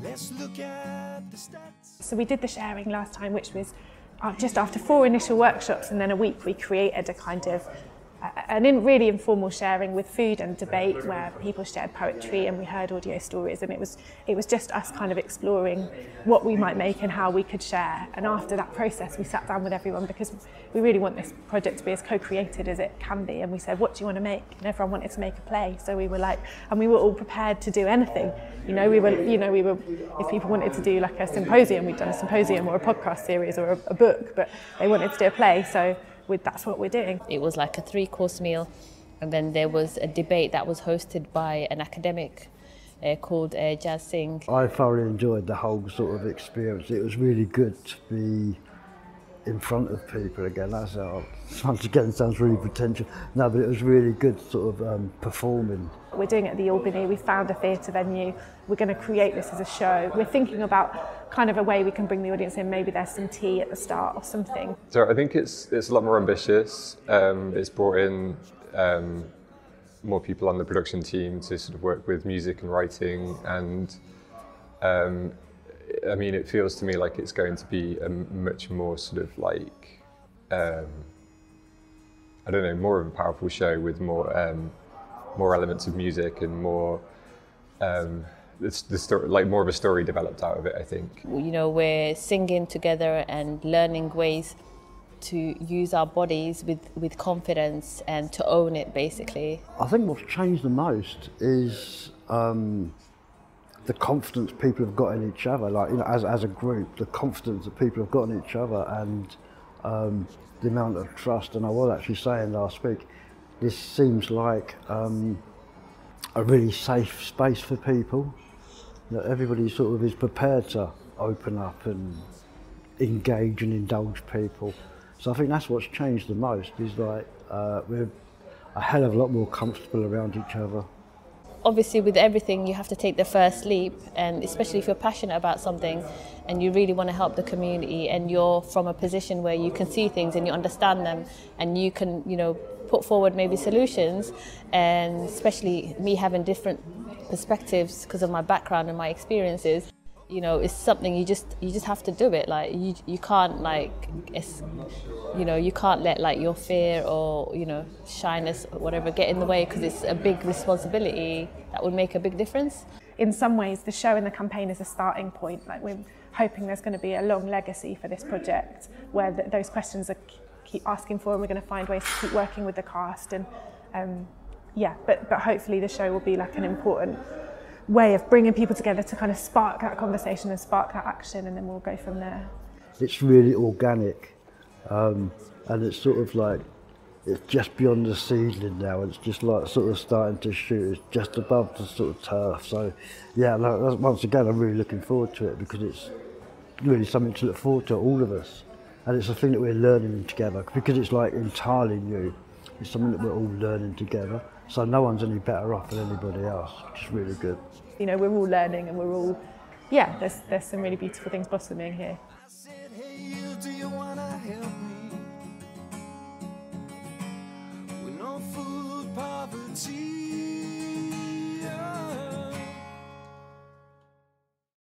Let's look at the stats. So we did the sharing last time, which was just after 4 initial workshops, and then a week we created a kind of really informal sharing with food and debate, where people shared poetry and we heard audio stories, and it was just us kind of exploring what we might make and how we could share. And after that process we sat down with everyone, because we really want this project to be as co-created as it can be, and we said, what do you want to make? And everyone wanted to make a play, so we were like, and we were all prepared to do anything. We were if people wanted to do like a symposium, we'd done a symposium or a podcast series or a book, but they wanted to do a play, so that's what we're doing. It was like a 3-course meal, and then there was a debate that was hosted by an academic called Jazz Singh. I thoroughly enjoyed the whole sort of experience. It was really good to be in front of people again. That's how, once again, sounds really pretentious. No, but it was really good sort of performing. We're doing it at the Albany. We found a theatre venue. We're going to create this as a show. We're thinking about kind of a way we can bring the audience in. Maybe there's some tea at the start or something. So I think it's a lot more ambitious. It's brought in more people on the production team to sort of work with music and writing, and I mean, it feels to me like it's going to be a much more sort of like I don't know, more of a powerful show with more elements of music and more the story, like more of a story developed out of it, I think. We're singing together and learning ways to use our bodies with confidence and to own it, basically. I think what's changed the most is the confidence people have got in each other, like, as a group, the confidence that people have got in each other, and the amount of trust. And I was actually saying last week, this seems like a really safe space for people, that everybody sort of is prepared to open up and engage and indulge people. So I think that's what's changed the most, is like we're a hell of a lot more comfortable around each other. Obviously, with everything, you have to take the first leap, and especially if you're passionate about something and you really want to help the community, and you're from a position where you can see things and you understand them, and you can, put forward maybe solutions. And especially me having different perspectives because of my background and my experiences, it's something you just have to do it. Like you can't you can't let like your fear or shyness or whatever get in the way, because it's a big responsibility that would make a big difference. In some ways, the show and the campaign is a starting point. Like, we're hoping there's going to be a long legacy for this project, where those questions are keep asking for, and we're going to find ways to keep working with the cast. And but hopefully the show will be like an important way of bringing people together to kind of spark that conversation and spark that action, and then we'll go from there. It's really organic, and it's sort of like, it's just beyond the seedling now, and it's just like sort of starting to shoot. It's just above the sort of turf. So yeah, once again, I'm really looking forward to it, because it's really something to look forward to, all of us. And it's a thing that we're learning together, because it's like entirely new. It's something that we're all learning together. So no one's any better off than anybody else, which is really good. We're all learning, and we're all, there's some really beautiful things blossoming here. I said, hey, you, do you